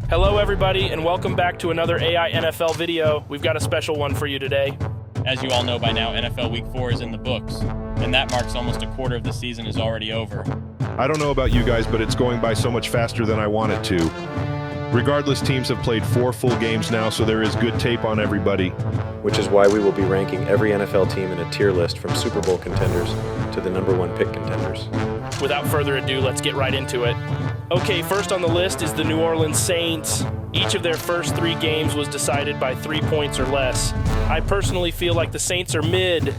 Hello everybody, and welcome back to another AI NFL video. We've got a special one for you today. As you all know by now, NFL Week 4 is in the books, and that marks almost a quarter of the season is already over. I don't know about you guys, but it's going by so much faster than I want it to. Regardless, teams have played 4 full games now, so there is good tape on everybody. Which is why we will be ranking every NFL team in a tier list from Super Bowl contenders to the number 1 pick contenders. Without further ado, let's get right into it. Okay, first on the list is the New Orleans Saints. Each of their first 3 games was decided by 3 points or less. I personally feel like the Saints are mid.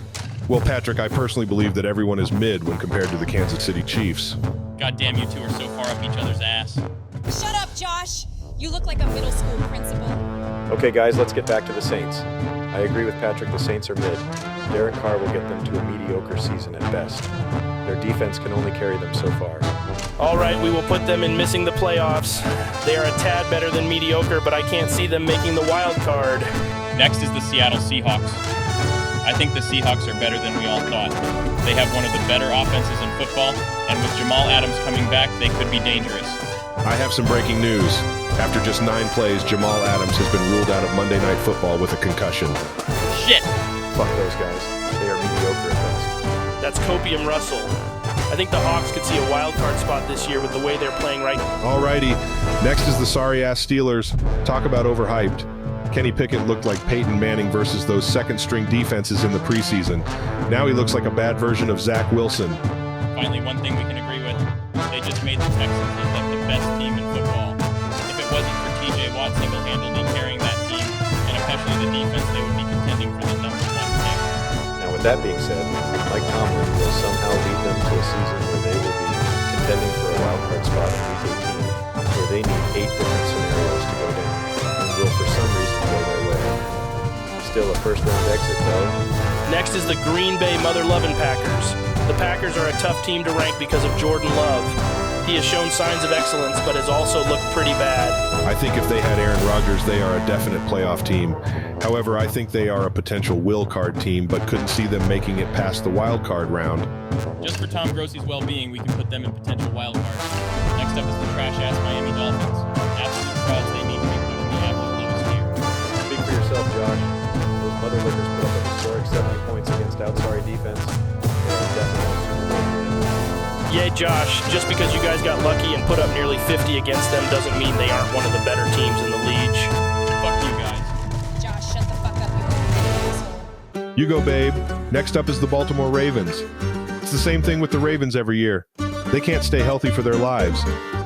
Well, Patrick, I personally believe that everyone is mid when compared to the Kansas City Chiefs. God damn, you two are so far up each other's ass. Shut up, Josh! You look like a middle school principal. Okay, guys, let's get back to the Saints. I agree with Patrick, the Saints are mid. Derek Carr will get them to a mediocre season at best. Their defense can only carry them so far. All right, we will put them in missing the playoffs. They are a tad better than mediocre, but I can't see them making the wild card. Next is the Seattle Seahawks. I think the Seahawks are better than we all thought. They have one of the better offenses in football, and with Jamal Adams coming back, they could be dangerous. I have some breaking news. After just 9 plays, Jamal Adams has been ruled out of Monday Night Football with a concussion. Shit! Fuck those guys. They are mediocre at best. That's Copium Russell. I think the Hawks could see a wild card spot this year with the way they're playing right now. Alrighty, next is the sorry-ass Steelers. Talk about overhyped. Kenny Pickett looked like Peyton Manning versus those second-string defenses in the preseason. Now he looks like a bad version of Zach Wilson. Finally, one thing we can agree with. They just made the Texans look like the best team in football. If it wasn't for TJ Watt single-handedly carrying that team, and especially the defense, they would be contending for the number 1 pick. Now, with that being said, Mike Tomlin will somehow lead them to a season where they will be contending for a wild card spot in Week 18, where they need 8 different scenarios to go down, and will for some reason go their way. Still a first-round exit, though. Next is the Green Bay Mother-Lovin' Packers. The Packers are a tough team to rank because of Jordan Love. He has shown signs of excellence, but has also looked pretty bad. I think if they had Aaron Rodgers, they are a definite playoff team. However, I think they are a potential will card team, but couldn't see them making it past the wild card round. Just for Tom Grossi's well-being, we can put them in potential wild cards. Next up is the trash-ass Miami Dolphins. Absolute frauds, they need to be put in the absolute lowest tier. Speak for yourself, Josh. Those mother lickers put up a historic 70 points against outside defense. They are definitely Super Bowl win. Yeah, Josh, just because you guys got lucky and put up nearly 50 against them doesn't mean they aren't one of the better teams in the league. Fuck you guys. Josh, shut the fuck up, you asshole. You go, babe. Next up is the Baltimore Ravens. It's the same thing with the Ravens every year. They can't stay healthy for their lives.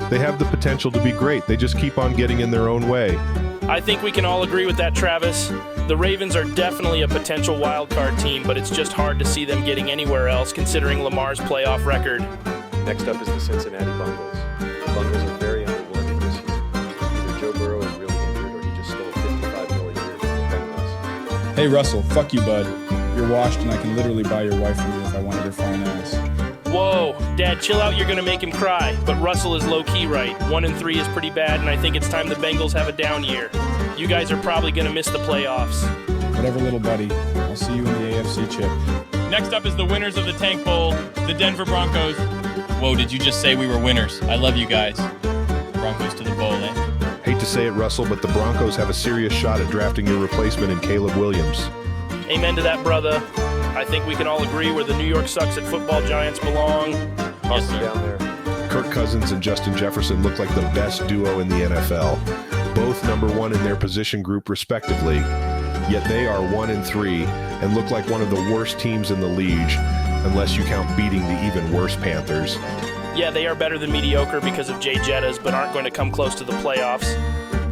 They have the potential to be great. They just keep on getting in their own way. I think we can all agree with that, Travis. The Ravens are definitely a potential wild card team, but it's just hard to see them getting anywhere else considering Lamar's playoff record. Next up is the Cincinnati Bengals. The Bengals are very underwhelming this year. Either Joe Burrow is really injured or he just stole $55 million from the Bengals. Hey Russell, fuck you bud. You're washed and I can literally buy your wife from you if I wanted her fine ass. Whoa, Dad, chill out, you're gonna make him cry. But Russell is low-key right. 1-3 is pretty bad, and I think it's time the Bengals have a down year. You guys are probably gonna miss the playoffs. Whatever little buddy, I'll see you in the AFC chip. Next up is the winners of the Tank Bowl, the Denver Broncos. Whoa, did you just say we were winners? I love you guys. Broncos to the bowl, eh? Hate to say it, Russell, but the Broncos have a serious shot at drafting your replacement in Caleb Williams. Amen to that, brother. I think we can all agree where the New York Sucks at Football Giants belong. Toss Yes, them sir. down there. Kirk Cousins and Justin Jefferson look like the best duo in the NFL. Both number 1 in their position group respectively. Yet they are 1-3 and look like one of the worst teams in the league, unless you count beating the even worse Panthers. Yeah, they are better than mediocre because of Jay Jettas, but aren't going to come close to the playoffs.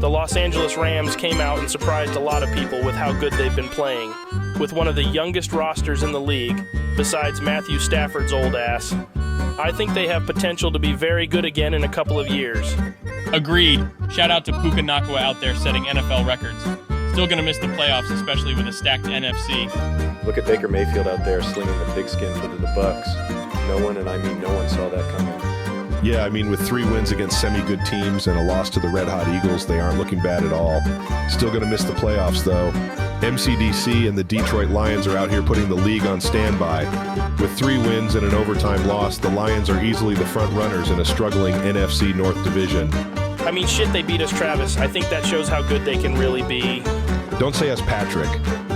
The Los Angeles Rams came out and surprised a lot of people with how good they've been playing. With one of the youngest rosters in the league, besides Matthew Stafford's old ass, I think they have potential to be very good again in a couple of years. Agreed. Shout out to Puka Nakua out there setting NFL records. Still gonna miss the playoffs, especially with a stacked NFC. Look at Baker Mayfield out there slinging the pigskin for the Bucks. No one, and I mean no one, saw that coming. Yeah, I mean, with 3 wins against semi-good teams and a loss to the Red Hot Eagles, they aren't looking bad at all. Still going to miss the playoffs, though. MCDC and the Detroit Lions are out here putting the league on standby. With 3 wins and an overtime loss, the Lions are easily the front runners in a struggling NFC North division. I I mean, shit, they beat us, Travis. I think that shows how good they can really be. Don't say us, Patrick.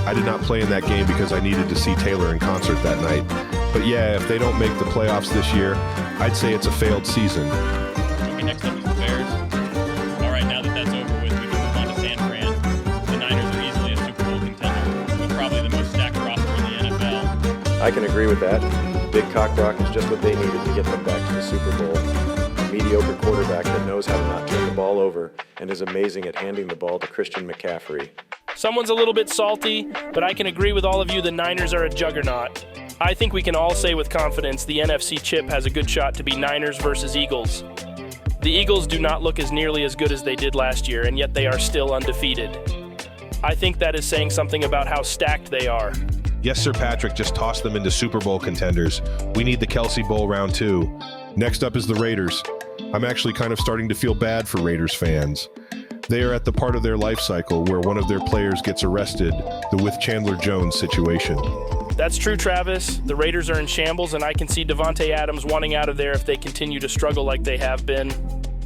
I did not play in that game because I needed to see Taylor in concert that night. But yeah, if they don't make the playoffs this year, I'd say it's a failed season. Okay, next up is the Bears. All right, now that that's over with, we can move on to San Fran. The Niners are easily a Super Bowl contender, with probably the most stacked roster in the NFL. I can agree with that. Big Cock Rock is just what they needed to get them back to the Super Bowl. A mediocre quarterback that knows how to not turn the ball over and is amazing at handing the ball to Christian McCaffrey. Someone's a little bit salty, but I can agree with all of you the Niners are a juggernaut. I think we can all say with confidence the NFC chip has a good shot to be Niners versus Eagles. The Eagles do not look as nearly as good as they did last year, and yet they are still undefeated. I think that is saying something about how stacked they are. Yes, Sir Patrick, just toss them into Super Bowl contenders. We need the Kelsey Bowl round 2. Next up is the Raiders. I'm actually kind of starting to feel bad for Raiders fans. They are at the part of their life cycle where one of their players gets arrested, the with Chandler Jones situation. That's true, Travis. The Raiders are in shambles, and I can see Devontae Adams wanting out of there if they continue to struggle like they have been.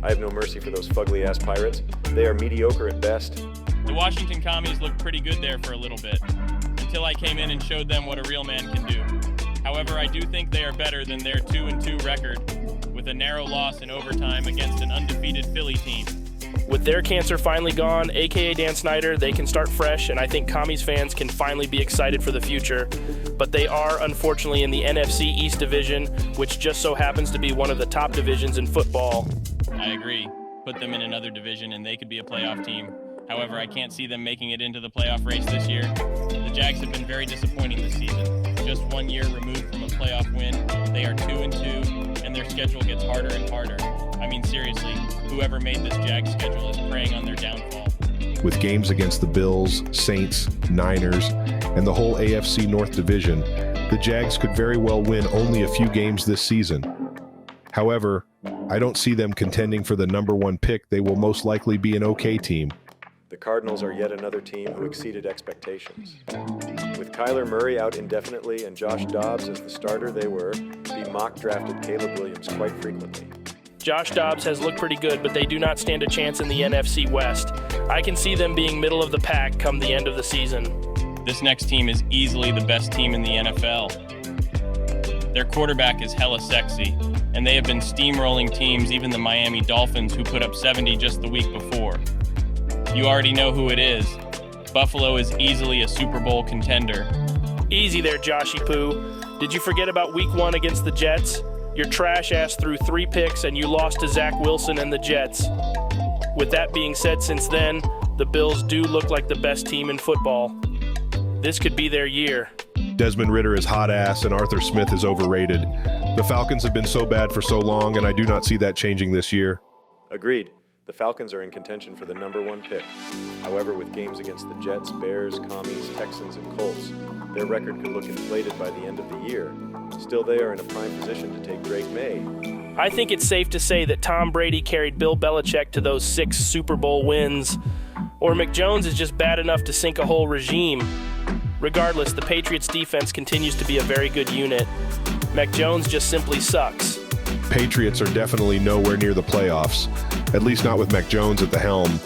I have no mercy for those fugly-ass Pirates. They are mediocre at best. The Washington Commies looked pretty good there for a little bit, until I came in and showed them what a real man can do. However, I do think they are better than their 2-2 record, with a narrow loss in overtime against an undefeated Philly team. With their cancer finally gone, aka Dan Snyder, they can start fresh, and I think Commies fans can finally be excited for the future. But they are, unfortunately, in the NFC East Division, which just so happens to be one of the top divisions in football. I agree. Put them in another division and they could be a playoff team. However, I can't see them making it into the playoff race this year. The Jags have been very disappointing this season. Just 1 year removed from a playoff win, they are 2-2, and their schedule gets harder and harder. I mean, seriously, whoever made this Jags schedule is preying on their downfall. With games against the Bills, Saints, Niners, and the whole AFC North Division, the Jags could very well win only a few games this season. However, I don't see them contending for the number 1 pick. They will most likely be an okay team. The Cardinals are yet another team who exceeded expectations. With Kyler Murray out indefinitely and Josh Dobbs as the starter, they were the mock-drafted Caleb Williams quite frequently. Josh Dobbs has looked pretty good, but they do not stand a chance in the NFC West. I can see them being middle of the pack come the end of the season. This next team is easily the best team in the NFL. Their quarterback is hella sexy, and they have been steamrolling teams, even the Miami Dolphins, who put up 70 just the week before. You already know who it is. Buffalo is easily a Super Bowl contender. Easy there, Joshy Poo. Did you forget about week 1 against the Jets? Your trash ass threw 3 picks and you lost to Zach Wilson and the Jets. With that being said, since then, the Bills do look like the best team in football. This could be their year. Desmond Ridder is hot ass and Arthur Smith is overrated. The Falcons have been so bad for so long, and I do not see that changing this year. Agreed. The Falcons are in contention for the number 1 pick. However, with games against the Jets, Bears, Commies, Texans, and Colts, their record could look inflated by the end of the year. Still, they are in a prime position to take Drake May. I think it's safe to say that Tom Brady carried Bill Belichick to those 6 Super Bowl wins, or Mac Jones is just bad enough to sink a whole regime. Regardless, the Patriots' defense continues to be a very good unit. Mac Jones just simply sucks. Patriots are definitely nowhere near the playoffs, at least not with Mac Jones at the helm.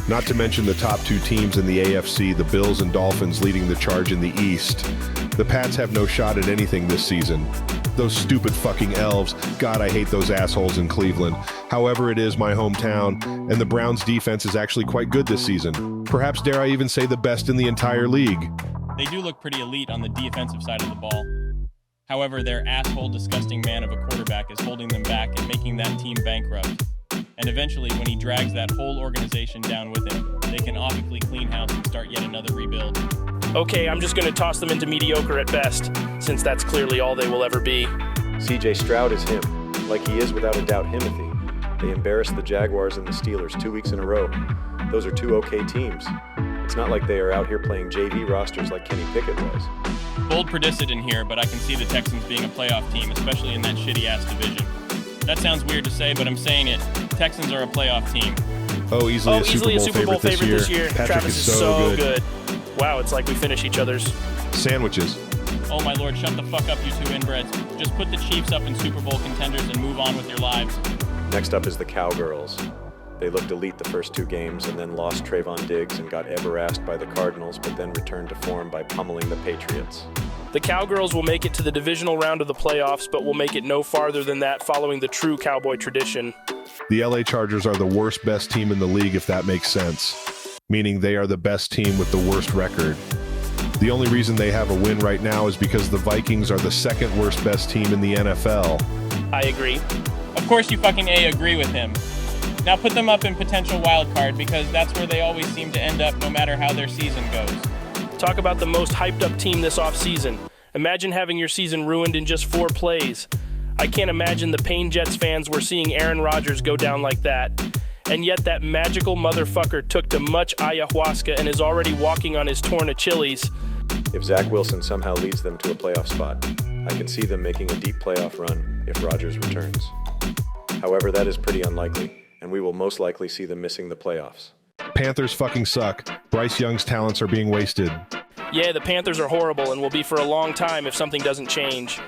Not to mention the top 2 teams in the AFC, the Bills and Dolphins leading the charge in the East. The Pats have no shot at anything this season. Those stupid fucking elves, God, I hate those assholes in Cleveland. However, it is my hometown, and the Browns' defense is actually quite good this season. Perhaps dare I even say the best in the entire league. They do look pretty elite on the defensive side of the ball. However, their asshole, disgusting man of a quarterback is holding them back and making that team bankrupt. And eventually, when he drags that whole organization down with him, they can optically clean house and start yet another rebuild. Okay, I'm just going to toss them into mediocre at best, since that's clearly all they will ever be. CJ Stroud is him, like he is without a doubt Himothy. They embarrassed the Jaguars and the Steelers 2 weeks in a row. Those are 2 okay teams. It's not like they are out here playing JV rosters like Kenny Pickett was. Bold predicted here, but I can see the Texans being a playoff team, especially in that shitty-ass division. That sounds weird to say, but I'm saying it. Texans are a playoff team. Oh, easily a Super Bowl favorite this year. Patrick Travis is so good. Wow, it's like we finish each other's sandwiches. Oh my lord, shut the fuck up, you 2 inbreds. Just put the Chiefs up in Super Bowl contenders and move on with your lives. Next up is the Cowgirls. They looked elite the first 2 games and then lost Trayvon Diggs and got embarrassed by the Cardinals, but then returned to form by pummeling the Patriots. The Cowgirls will make it to the divisional round of the playoffs, but will make it no farther than that following the true Cowboy tradition. The LA Chargers are the worst best team in the league, if that makes sense, meaning they are the best team with the worst record. The only reason they have a win right now is because the Vikings are the second worst best team in the NFL. I agree. Of course you fucking agree with him. Now put them up in potential wild card because that's where they always seem to end up no matter how their season goes. Talk about the most hyped up team this offseason. Imagine having your season ruined in just 4 plays. I can't imagine the Pain Jets fans were seeing Aaron Rodgers go down like that. And yet that magical motherfucker took to much ayahuasca and is already walking on his torn Achilles. If Zach Wilson somehow leads them to a playoff spot, I can see them making a deep playoff run if Rodgers returns. However, that is pretty unlikely, and we will most likely see them missing the playoffs. Panthers fucking suck. Bryce Young's talents are being wasted. Yeah, the Panthers are horrible and will be for a long time if something doesn't change.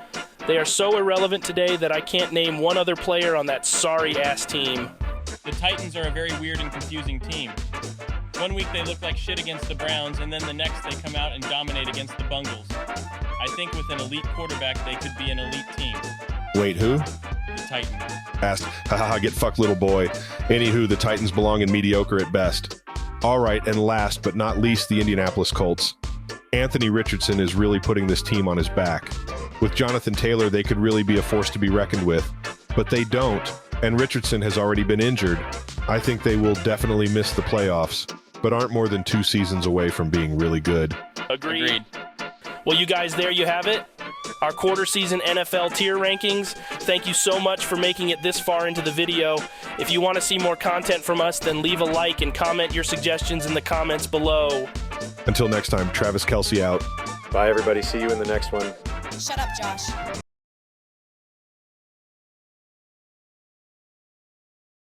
They are so irrelevant today that I can't name one other player on that sorry-ass team. The Titans are a very weird and confusing team. One week they look like shit against the Browns, and then the next they come out and dominate against the Bungles. I think with an elite quarterback, they could be an elite team. Wait, who? The Titans. Asked, haha, get fucked, little boy. Anywho, the Titans belong in mediocre at best. All right, and last but not least, the Indianapolis Colts. Anthony Richardson is really putting this team on his back. With Jonathan Taylor, they could really be a force to be reckoned with, but they don't, and Richardson has already been injured. I think they will definitely miss the playoffs, but aren't more than 2 seasons away from being really good. Agreed. Well, you guys, there you have it. Our quarter season NFL tier rankings. Thank you so much for making it this far into the video. If you want to see more content from us, then leave a like and comment your suggestions in the comments below. Until next time, Travis Kelce out. Bye, everybody. See you in the next one. Shut up, Josh.